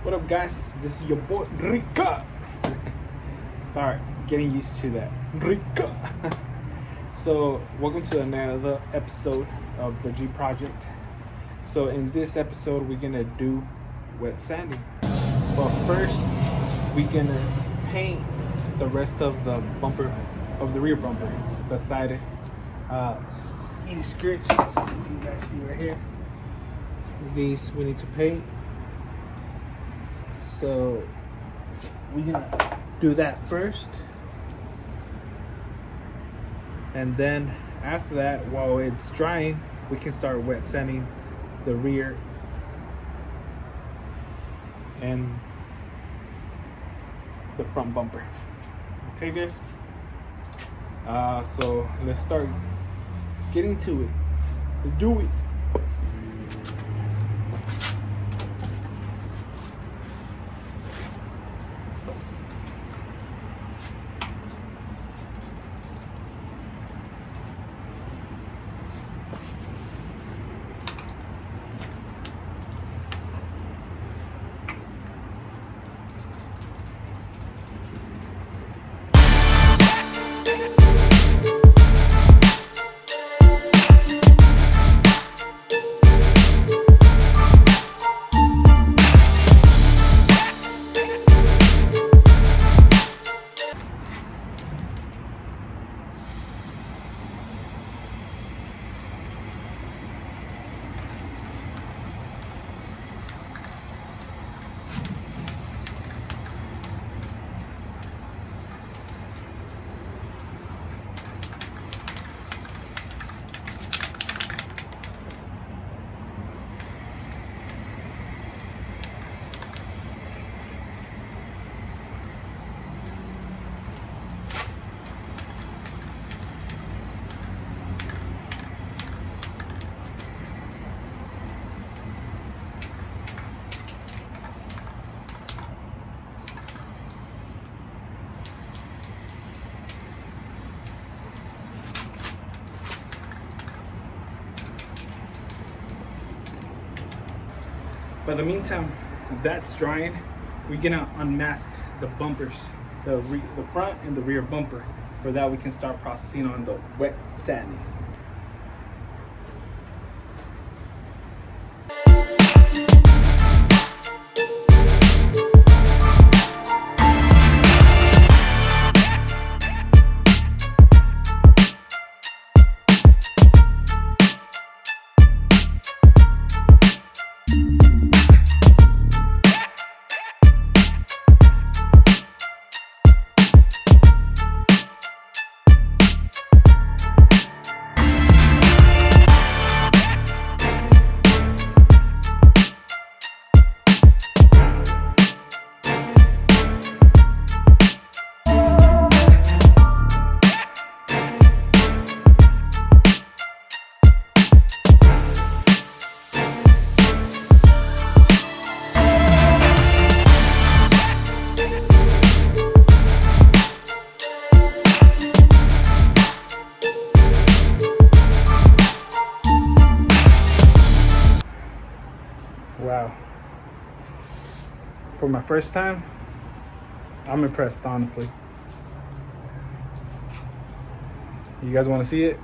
What up, guys? This is your boy Rika. Start getting used to that, Rika. So welcome to another episode of the G Project. So in this episode we're gonna do wet sanding, but first we're gonna paint the rest of the bumper, of the rear bumper, the side any skirts. If you guys see right here, these we need to paint. So we're gonna do that first, and then after that, while it's drying, we can start wet sanding the rear and the front bumper. Okay, guys. So let's start getting to it. Let's do it. But in the meantime, that's drying. We're gonna unmask the bumpers, the front and the rear bumper. For that, we can start processing on the wet sanding. Wow. For my first time, I'm impressed, honestly. You guys want to see it?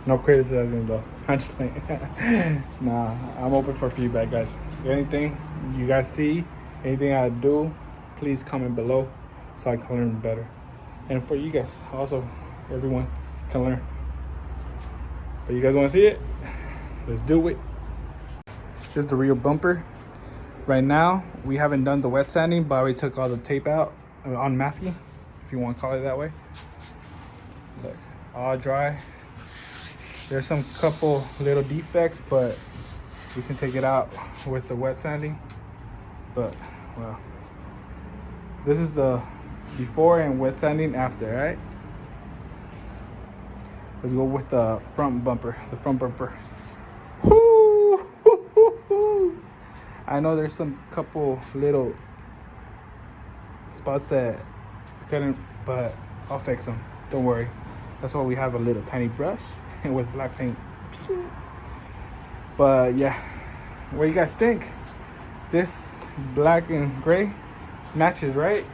No criticism though. I'm just playing. Nah, I'm open for feedback, guys. Anything you guys see, anything I do, please comment below so I can learn better. And for you guys, also, everyone can learn. But you guys want to see it? Let's do it. Here's the rear bumper. Right now, we haven't done the wet sanding, but we took all the tape out, unmasking, if you want to call it that way. Look, all dry. There's some couple little defects, but we can take it out with the wet sanding. But, wow. This is the before and wet sanding after, right? Let's go with the front bumper, Woo! I know there's some couple little spots that I couldn't, but I'll fix them. Don't worry. That's why we have a little tiny brush and with black paint. But yeah, what do you guys think? This black and gray matches, right?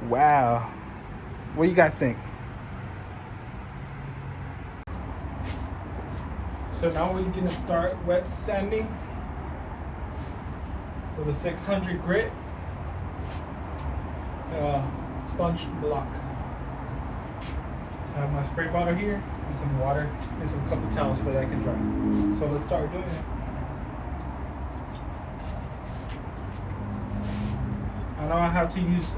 Wow. What do you guys think? So now we're gonna start wet sanding with a 600 grit sponge block. I have my spray bottle here and some water and some couple towels for that I can dry. So let's start doing it. I know I have to use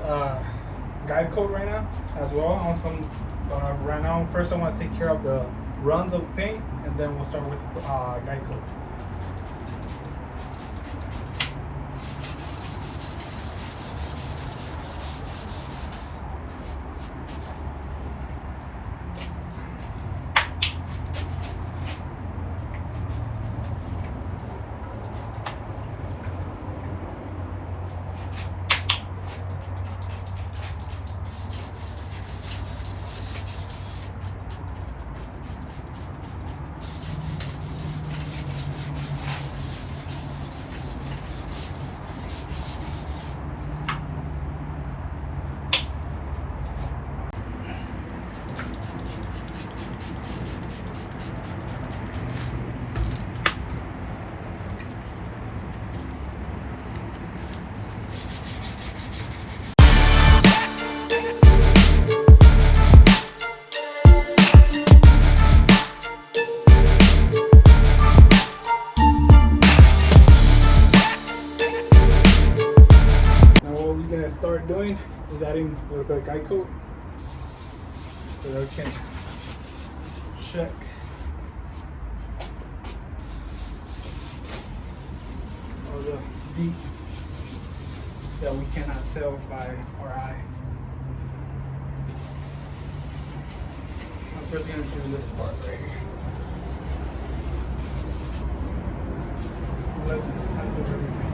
guide coat right now as well on some. Right now, first I want to take care of the runs of the paint, and then we'll start with the guide coat. Start doing is adding a little bit of guide coat so that we can check all the deep that we cannot tell by our eye. I'm first going to do this part right here. Let's undo everything.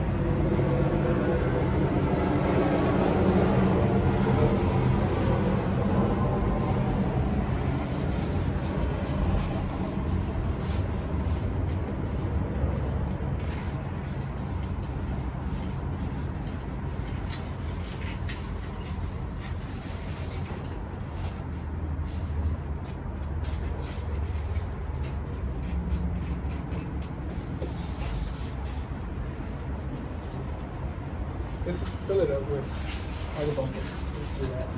Let's fill it up with all the bumpers. Let's do that.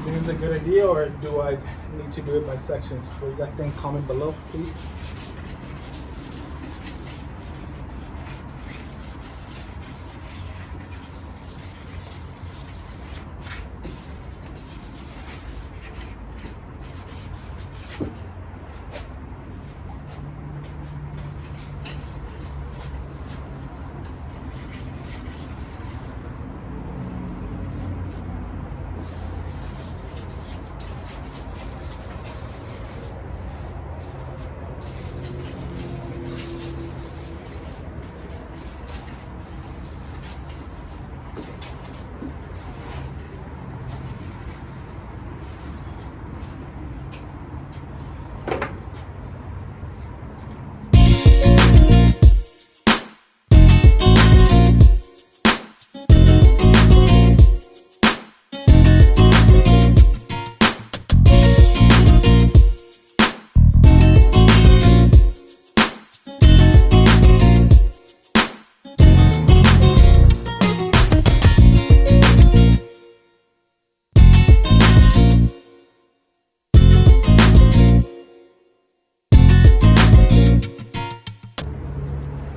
Do you think it's a good idea, or do I need to do it by sections? What do you guys think? Comment below, please.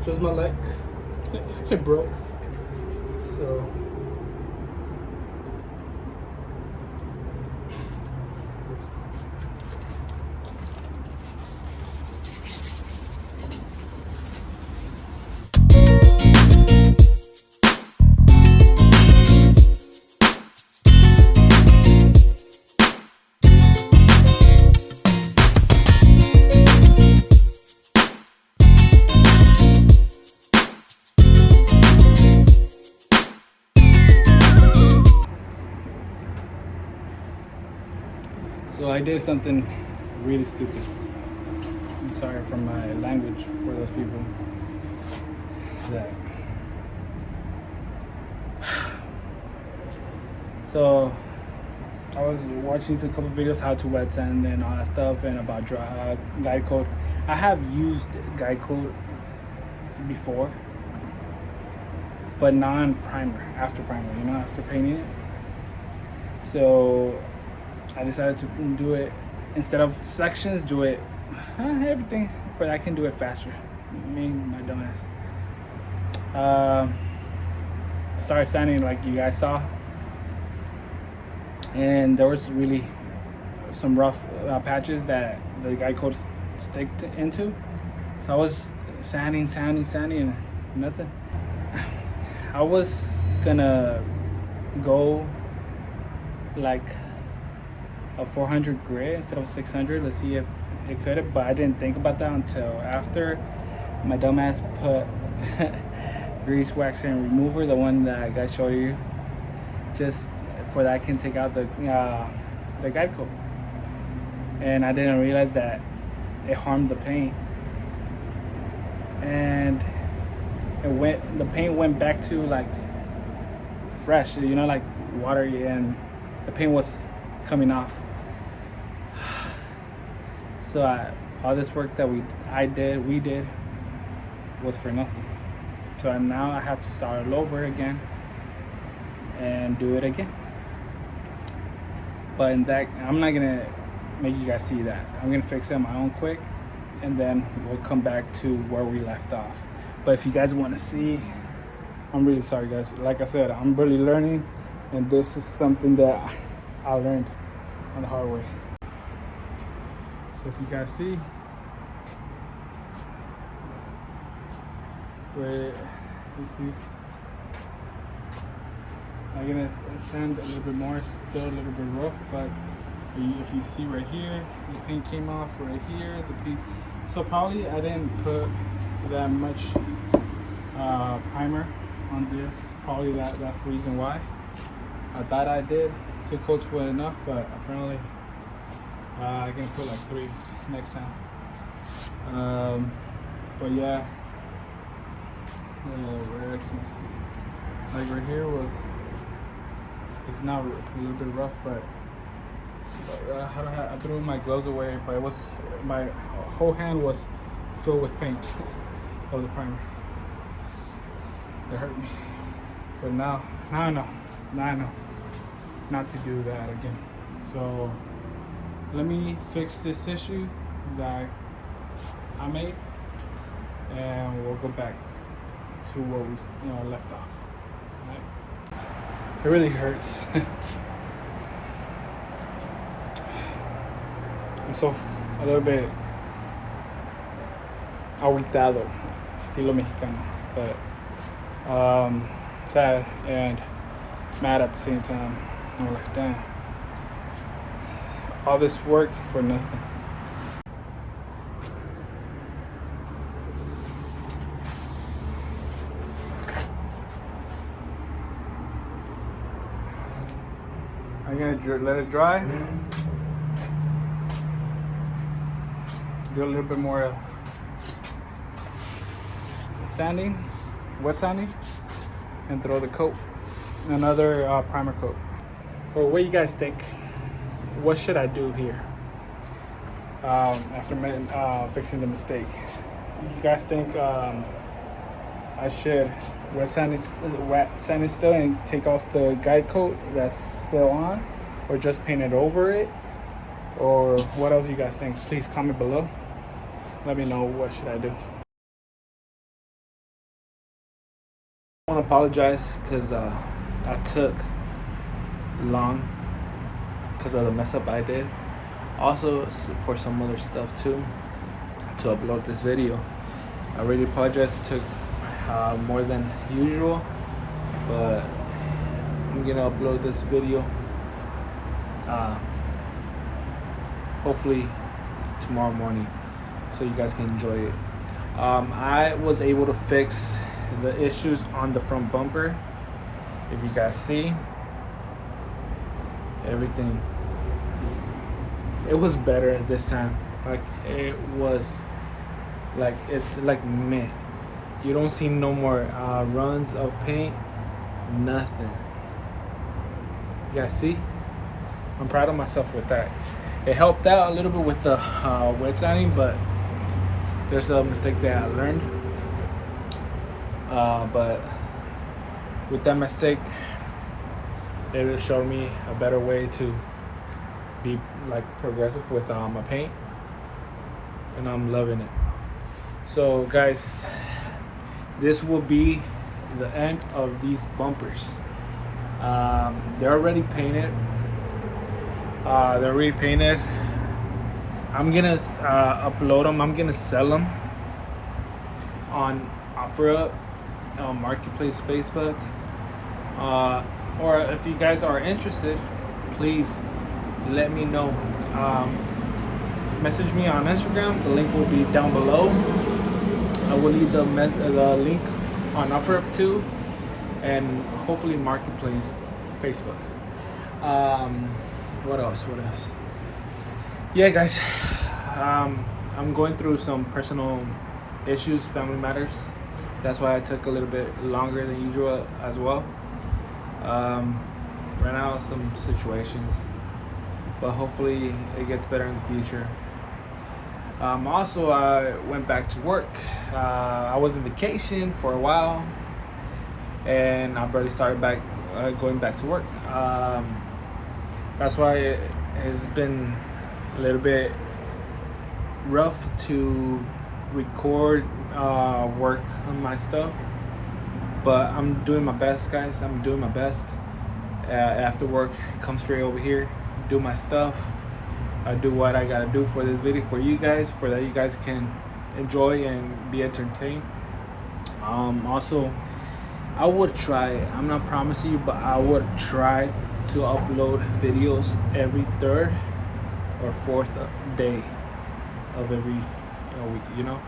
Just my leg. It broke. So I did something really stupid. I'm sorry for my language for those people that. So I was watching a couple videos how to wet sand and all that stuff, and about guide code. I have used guide code before, but non-primer, after primer, after painting it. So I decided to do it instead of sections, do it everything for that I can do it faster. Me, my dumbass. Started sanding like you guys saw, and there was really some rough patches that the guide code sticked into. So I was sanding, and nothing. I was gonna go like a 400 grit instead of 600. Let's see if it could, but I didn't think about that until after my dumbass put grease wax and remover, the one that I guys showed you, just for that I can take out the guide code, and I didn't realize that it harmed the paint, and the paint went back to like fresh, like watery, and the paint was coming off. So all this work that we did was for nothing. So now I have to start all over again and do it again. But in that, I'm not gonna make you guys see that. I'm gonna fix it on my own quick, and then we'll come back to where we left off. But if you guys want to see, I'm really sorry, guys. Like I said, I'm really learning, and this is something that I learned on the hard way. So if you guys see, where you see, I'm gonna sand a little bit more, still a little bit rough, but if you see right here, the paint came off right here, so probably I didn't put that much primer on this. Probably that's the reason why. I thought I did 2 coats were enough, but apparently I can put like 3 next time. But yeah, where I can see, like right here it's now a little bit rough, but I threw my gloves away, but my whole hand was filled with paint of the primer. It hurt me, but now I know not to do that again. So let me fix this issue that I made, and we'll go back to where we left off. Right? It really hurts. I'm so a little bit aguitado, estilo mexicano, but sad and mad at the same time. I'm like, damn, all this work for nothing. I'm gonna let it dry. Do a little bit more sanding, wet sanding, and throw the coat, another primer coat. Well, what do you guys think? What should I do here after fixing the mistake? You guys think I should wet sand it still and take off the guide coat that's still on, or just paint it over it, or what else you guys think? Please comment below. Let me know what should I do. I want to apologize because I took long because of the mess up I did. Also for some other stuff too to upload this video. I really apologize. It took more than usual, but I'm gonna upload this video hopefully tomorrow morning, so you guys can enjoy it. I was able to fix the issues on the front bumper. If you guys see, everything, it was better this time. Like, it was Like it's like mint. You don't see no more runs of paint. Nothing. You guys see? I'm proud of myself with that. It helped out a little bit with the wet sanding, but there's a mistake that I learned. But with that mistake, it showed me a better way to be like progressive with my paint, and I'm loving it. So guys, this will be the end of these bumpers. They're already painted. I'm gonna upload them. I'm gonna sell them on OfferUp, Marketplace, Facebook. Or if you guys are interested, please let me know. Message me on Instagram. The link will be down below. I will leave the link on OfferUp too, and hopefully Marketplace, Facebook. What else? Yeah, guys. I'm going through some personal issues, family matters. That's why I took a little bit longer than usual as well. Ran out of some situations, but hopefully it gets better in the future. Also, I went back to work. I was on vacation for a while, and I've already started going back to work. That's why it has been a little bit rough to record work on my stuff, but I'm doing my best, guys. I'm doing my best. After work, come straight over here, do my stuff. I do what I gotta do for this video for you guys, for that you guys can enjoy and be entertained. Also, I would try, I'm not promising you, but I would try to upload videos every third or fourth day of every week. You know,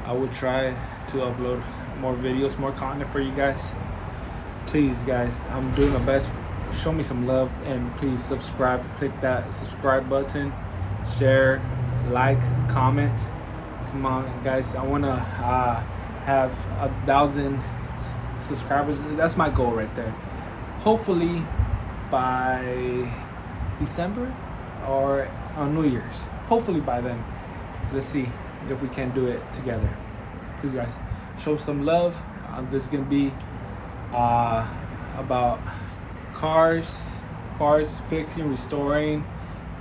I would try to upload more videos, more content for you guys. Please, guys, I'm doing my best. Show me some love, and please subscribe. Click that subscribe button, share, like, comment. Come on, guys, I want to have 1,000 subscribers. That's my goal right there. Hopefully by December or on New Year's. Hopefully by then. Let's see if we can do it together. Please, guys, show some love. This is gonna be about cars, parts, fixing, restoring,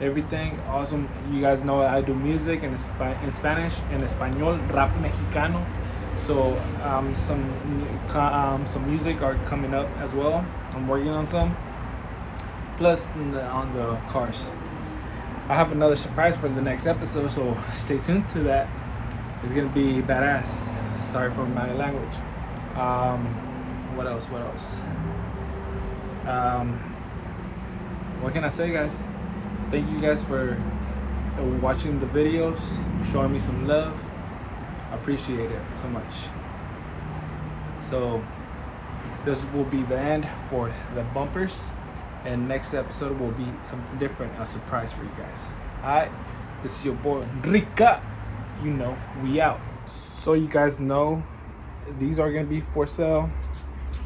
everything. Awesome. You guys know I do music in Spanish, en español, rap mexicano. So some music are coming up as well. I'm working on some. Plus on the cars. I have another surprise for the next episode, so stay tuned to that. It's gonna be badass. Sorry for my language. What else? What can I say, guys? Thank you guys for watching the videos, showing me some love. I appreciate it so much. So this will be the end for the bumpers, and next episode will be something different, a surprise for you guys. Alright, this is your boy Rica. You know, we out. So you guys know, these are gonna be for sale.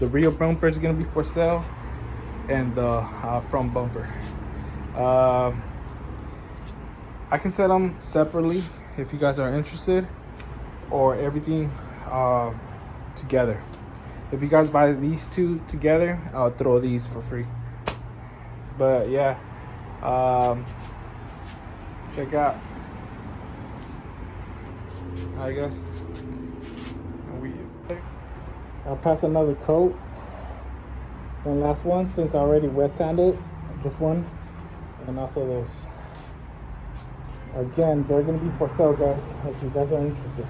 The real bumper is gonna be for sale, and the front bumper. I can set them separately if you guys are interested, or everything together. If you guys buy these two together, I'll throw these for free. But yeah, check out. Alright, guys. I'll pass another coat. One last one, since I already wet sanded. Just one, and also those. Again, they're gonna be for sale, guys, if you guys are interested.